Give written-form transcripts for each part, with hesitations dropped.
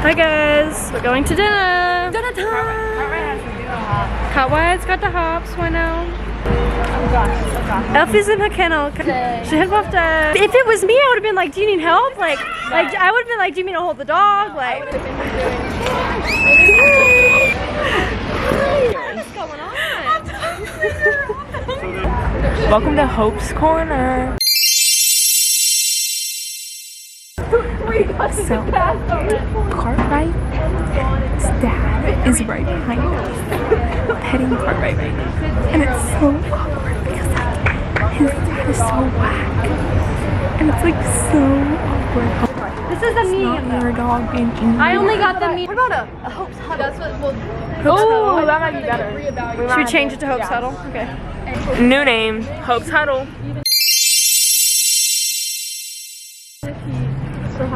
Hi guys, we're going to dinner. Dinner time. Cartwright's got the hops, why now? Elfie's in her kennel. She had left if it was me, I would have been like, do you need help? Like I would have been like, do you mean to hold the dog? Like, what is going on? Welcome to Hope's Corner. So, Cartwright's dad is right behind us, petting Cartwright right now. And it's so awkward because like, his dad is so whack. And it's like so awkward. This is the medium. Not your dog being eaten. I only got the medium. What about a Hope's Huddle? That's what we'll... Oh, that might be better. Should we change it to Hope's Huddle? Okay. New name, Hope's Huddle.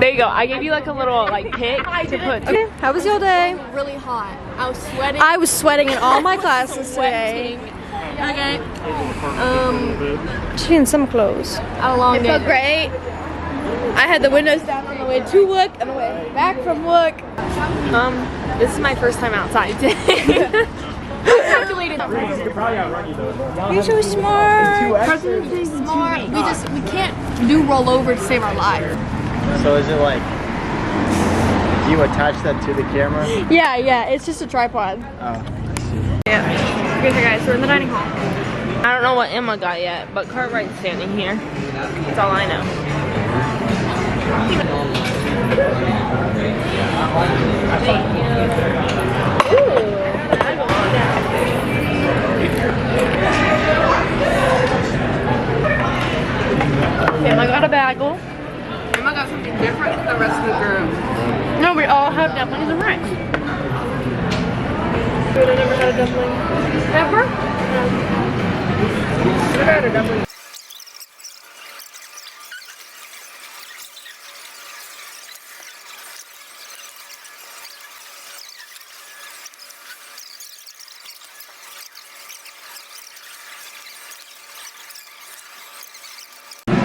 There you go. I gave you like a little like pick to put. Okay. How was your day? Really hot. I was sweating. I was sweating in all my classes today. Okay. She in some clothes. I had a long It day. felt great. I had the windows down on the way to work and the way back from work. This is my first time outside today. Calculated. You're so smart. Smart. We can't do rollover to save our lives. So is it like, do you attach that to the camera? Yeah, it's just a tripod. Oh, I see. Yeah. Okay, guys, we're in the dining hall. I don't know what Emma got yet, but Cartwright's standing here. That's all I know. Emma got a bagel. Emma got something different than the rest of the group. No, we all have dumplings and rice. I never had a dumpling. Pepper? Never had a dumpling.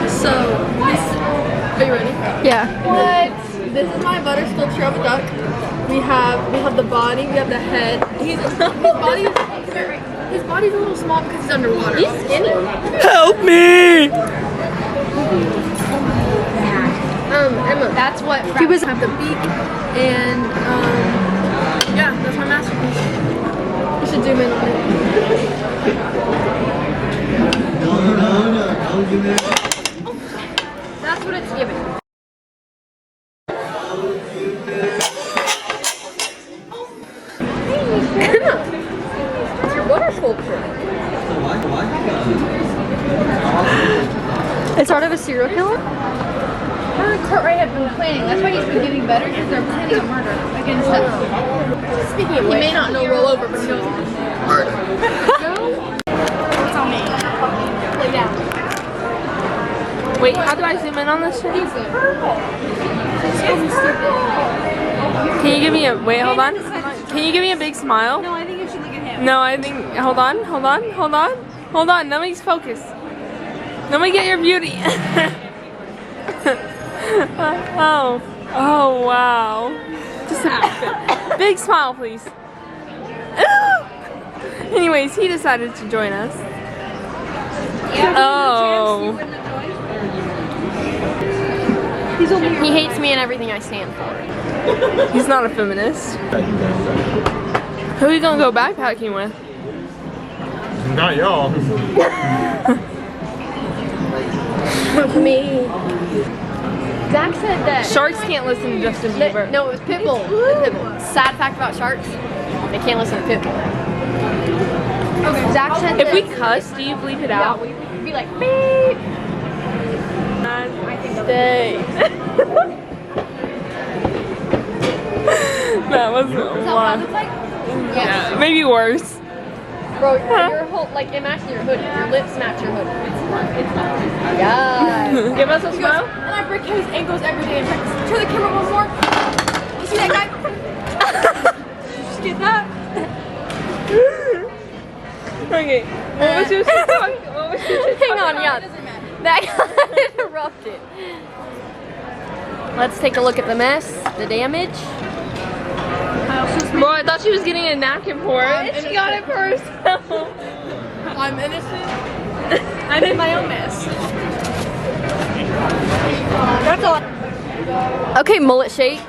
So, are you ready? Yeah. What? This is my butter sculpture of a duck. We have the body, we have the head. His body's a little small because he's underwater. He's skinny. Help me! Emma, that's what He was- have the beak and yeah, that's my masterpiece. You should zoom in on it. That's what it's giving. Emma, it's your butter sculpture. It's sort of a serial killer? Her and Cartwright have been planning. That's why he's been getting better, because they're planning a murder against us. Speaking of which, he may not know rollover, but he knows murder. It's on me. Lay down. Wait, how do I zoom in on this shit? He's good. Can you give me a, wait, hold on. Can you give me a big smile? No, I think you should look at him. No, I think, hold on. Let me focus. Let me get your beauty. Oh, wow. Just a big smile, please. Anyways, he decided to join us. Oh. He hates me and everything I stand for. He's not a feminist. Who are you gonna go backpacking with? Not y'all. Me. Zach said that. Sharks can't listen to Justin Bieber. No, it was Pitbull. It was Pitbull. Sad fact about sharks, they can't listen to Pitbull. Okay. Zach said If that. we cuss, do you bleep it Yeah, out? we'd be like, beep. Stay. That was Is that what I one. look like? Yeah, maybe worse. Bro, your whole, like, it matches your hoodie. Your lips match your hoodie. Yeah. Give us a smile. And I break his ankles every day in practice. Turn the camera one more. You see that guy? Did you just get that? Okay. What was your TikTok? What was your TikTok? Hang on, yeah. That got interrupted. Let's take a look at the mess, the damage. Bro, I thought she was getting a napkin for it, and she got it for herself. I'm innocent. I made my own mess. That's all. Okay, mullet shake.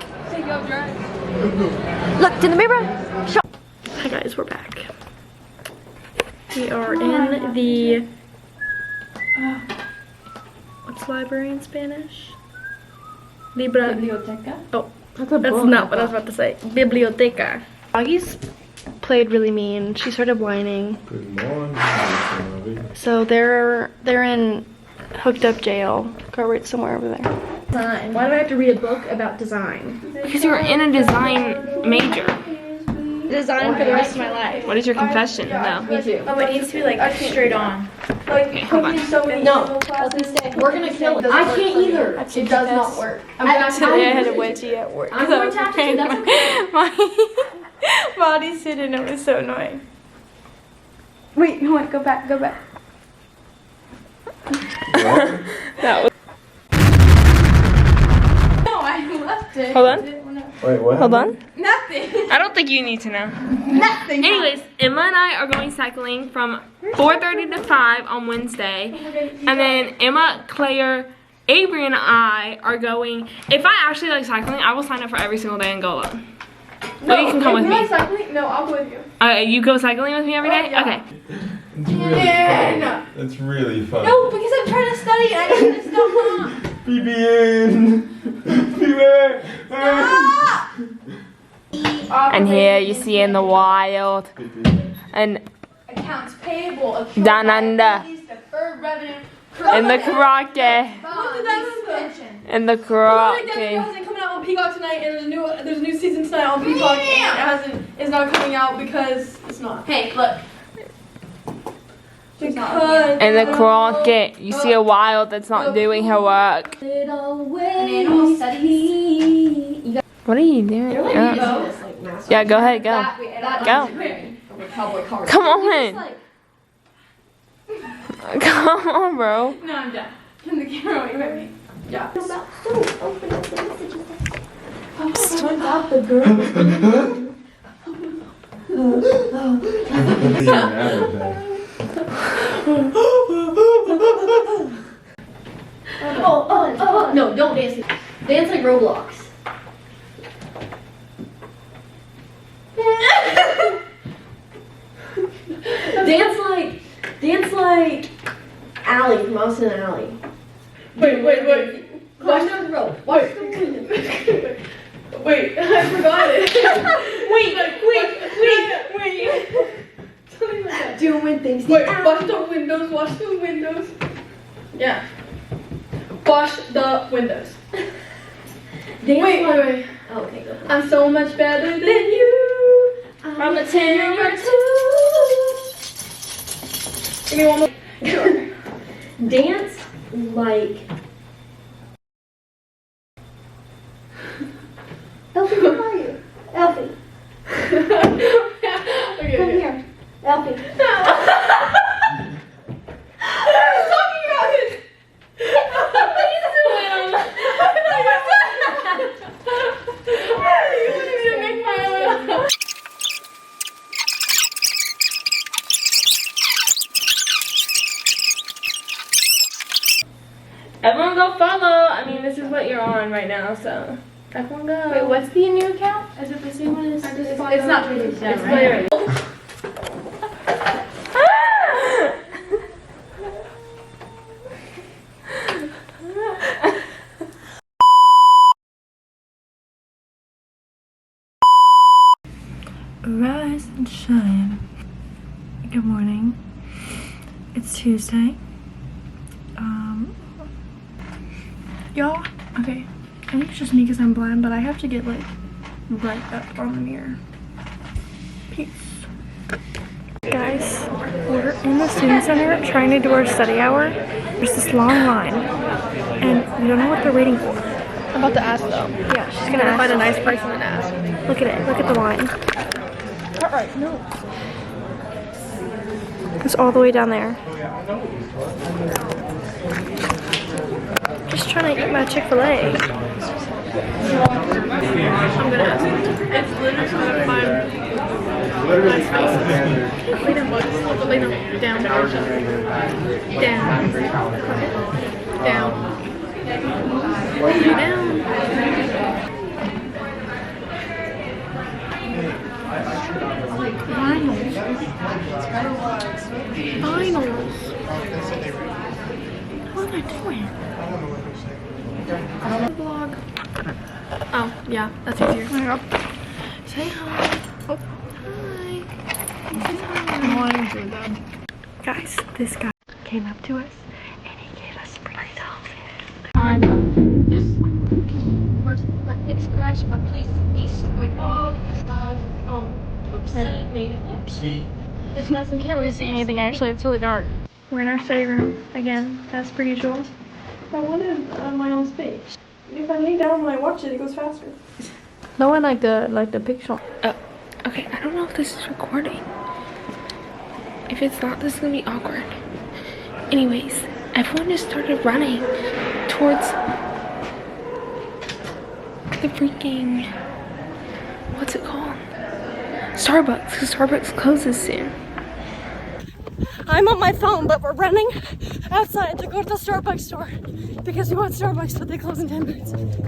Look to the mirror. Hi guys, we're back. We are in the what's library in Spanish? Biblioteca. Oh, that's not what I was about to say. Biblioteca. Augie's played really mean. She started whining. Good morning. So they're in hooked up jail. Cartwright's somewhere over there. Design. Why do I have to read a book about design? Because you were in a design major. Design for the rest of my life. What is your confession? No. Me too. Oh, it needs to be like straight on. Okay, hold on. No, we're gonna kill it. I can't either. It does not work. Today I had a wedgie at work. I'm going to have to. That's okay. My body sit and it was so annoying. Wait, no, go back, go back. That was. No, I left it. Hold on. Wait, what? Hold on. Nothing. I don't think you need to know. Nothing. Anyways, Emma and I are going cycling from 4:30 to 5 on Wednesday. And then Emma, Claire, Avery, and I are going. If I actually like cycling, I will sign up for every single day and go alone. But you can come with me. Cycling? No, I'll go with you. You go cycling with me every day? Yeah. Okay. Yeah. That's really fun. No, because I'm trying to study and I need to stop. BBN. Beware. And here you see in the wild. And Accounts payable. down under. Deferred revenue. In the karaoke. In the karaoke. Hasn't coming out on Peacock tonight, and there's a new season tonight on Peacock. And it's not coming out because it's not. Hey, look. Because In the karaoke, you see a wild that's not doing her work. An animal studies. What are you doing? Yeah, go ahead, go. Go. Come on. Come on, bro. No, I'm done. Can the camera wait with me? Yeah. Oh, no, don't dance. Dance like Roblox. Dance like Allie from Mouse in the Alley. wait. Watch those roll. Watch the window. Wait, I forgot it. wait. Doing things. Wait, wash the windows. Yeah. Wash the windows. Wait. Oh, okay, go. I'm so much better than you. I'm a 10 or 2. Give me one more. Sure. Dance like. Elfie, where are you? Elfie, Okay. come here. Elfie. Everyone go follow. I mean, this is what you're on right now, so everyone go. Wait, what's the new account? Is it the same one as? It's not really. It's ClaireAlyse. Rise and shine. Good morning. It's Tuesday. Y'all, okay. I think it's just me because I'm blind, but I have to get like right up on the mirror. Peace. Guys, we're in the student center trying to do our study hour. There's this long line, and we don't know what they're waiting for. I'm about to ask though. Yeah, she's gonna Find a nice person and ask. Look at it. Look at the line. Alright, no. It's all the way down there. Just trying to eat my Chick-fil-A. gonna ask you. It's literally trying to find my space. Lay down, boys. Lay down. Down. Down. Down. Lay down. Finals. Finals. What am I doing? Vlog. Oh, yeah, that's easier. Say hi. Oh, hi. Guys, this guy came up to us and he gave us free selfies. We can't really see anything actually, it's really dark. We're in our study room again, as per usual. I wanted my own space. If I lay down when I watch it, it goes faster. No one like the picture. Oh, okay, I don't know if this is recording. If it's not, this is gonna be awkward. Anyways, everyone just started running towards the freaking, what's it called? Starbucks, because Starbucks closes soon. I'm on my phone, but we're running outside to go to the Starbucks store because we want Starbucks, but they close in 10 minutes. Did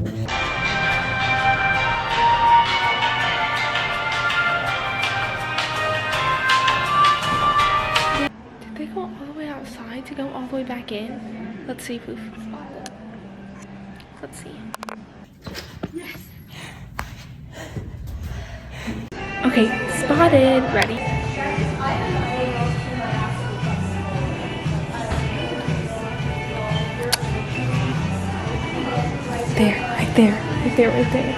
they go all the way outside to go all the way back in? Let's see, Poof. Let's see. Yes. Okay, spotted. Ready? There, right there, right there, right there.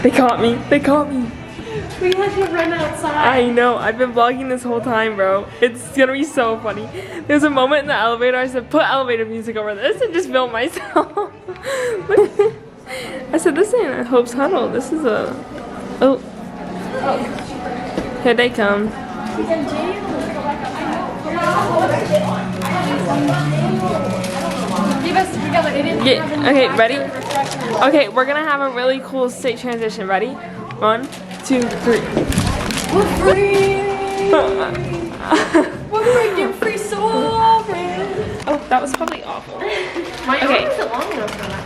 They caught me. They caught me. We had to run outside. I know. I've been vlogging this whole time, bro. It's gonna be so funny. There's a moment in the elevator. I said, put elevator music over this and just film myself. I said, this ain't a Hope's Huddle. This is a... Oh. Here they come. Okay, ready? Okay, we're gonna have a really cool state transition. Ready? 1, 2, 3. We're free! We're breaking free sovereign! Oh, that was probably awful. My Okay. arm isn't long enough for that.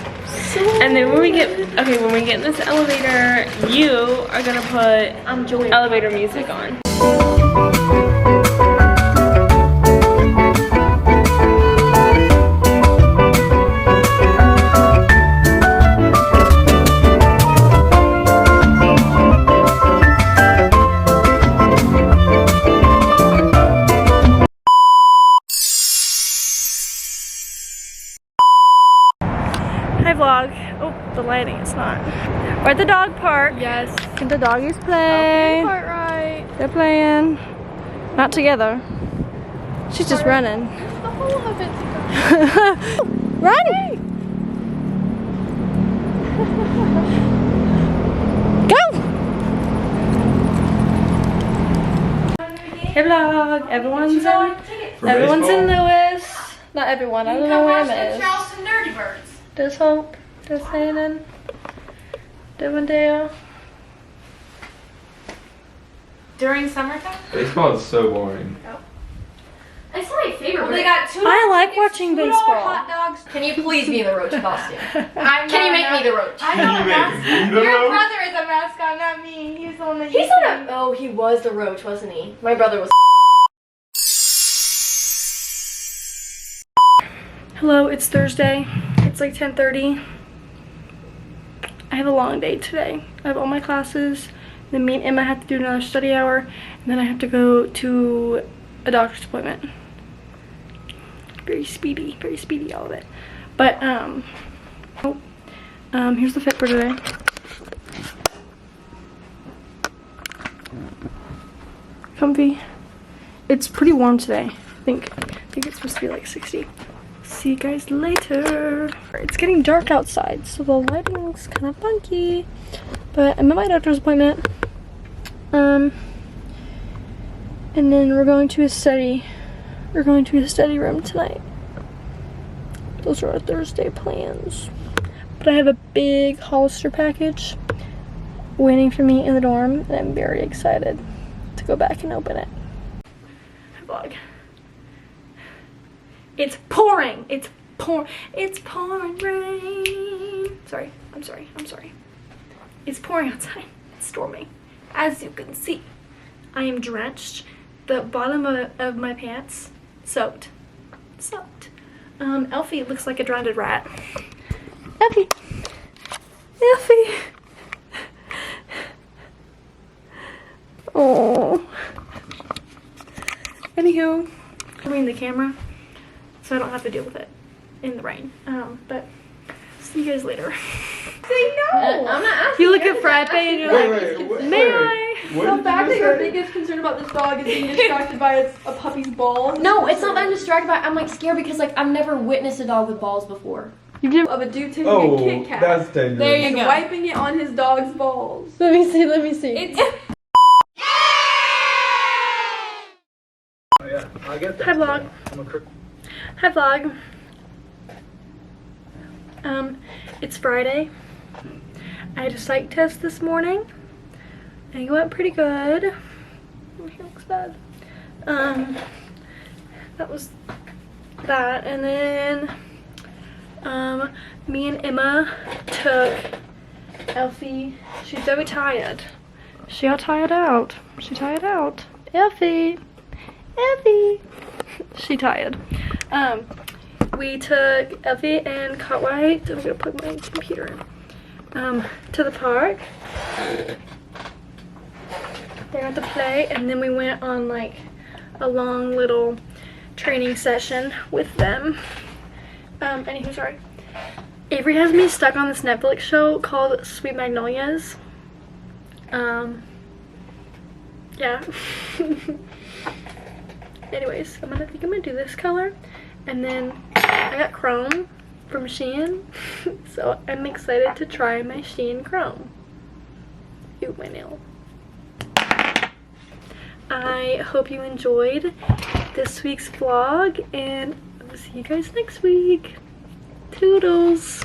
And then when we get in this elevator, you are gonna put elevator music on. Hi vlog. Oh, the lighting is not. We're at the dog park. Yes. And the doggies play. Part right. They're playing. Not together. She's just running. The whole of it. Run! Go! Hey vlog. Everyone's in Lewis. Not everyone. I don't know where it is. Charleston Nerdy Birds. There's Hope. There's Hayden. Devondale. During summertime? Baseball is so boring. It's my favorite. Well, they got $2 I like tickets, watching $2 baseball. hot dogs. Can you please be in the Roach costume? Can you make me the roach? I'm not a mascot. Your Your brother is a mascot, not me. He's the one that He's not a. Oh, he was the roach, wasn't he? My brother was. Hello, it's Thursday. It's like 10:30. I have a long day today. I have all my classes. Then me and Emma have to do another study hour. And then I have to go to a doctor's appointment. Very speedy, all of it. But, here's the fit for today. Comfy. It's pretty warm today. I think it's supposed to be like 60. See you guys later. It's getting dark outside, so the lighting's kind of funky. But I'm at my doctor's appointment. And then we're going to a study room tonight. those are our Thursday plans. But I have a big Hollister package waiting for me in the dorm, and I'm very excited to go back and open it. Vlog. It's pouring. It's pouring rain. Sorry. I'm sorry. It's pouring outside. It's storming. As you can see, I am drenched. The bottom of my pants soaked. Elfie looks like a drowned rat. Elfie. Oh. Anywho, I'm moving the camera so I don't have to deal with it in the rain. But see you guys later. Say no. I'm not asking. You look at Frappe and you're like, may I? The fact that your biggest concern about this dog is being distracted by a puppy's balls. No, it's not that I'm distracted by it. I'm like scared because like I've never witnessed a dog with balls before. Of a dude taking a Kit Kat that's dangerous. There you and go. wiping it on his dog's balls. Let me see. It's Oh, yeah, I get that. Hi vlog. I'm a crook. Hi vlog. It's Friday. I had a psych test this morning. And it went pretty good. My hair looks bad. That was that. And then me and Emma took Elfie. She's very tired. She got tired out. Elfie. She tired. We took Elfie and Cartwright. I'm gonna plug my computer in. To the park. They got to play, and then we went on like a long little training session with them. Anywho, sorry. Avery has me stuck on this Netflix show called Sweet Magnolias. Yeah. Anyways, I think I'm gonna do this color, and then I got chrome from Shein, so I'm excited to try my Shein chrome. Ew, my nail. I hope you enjoyed this week's vlog, and I'll see you guys next week. Toodles!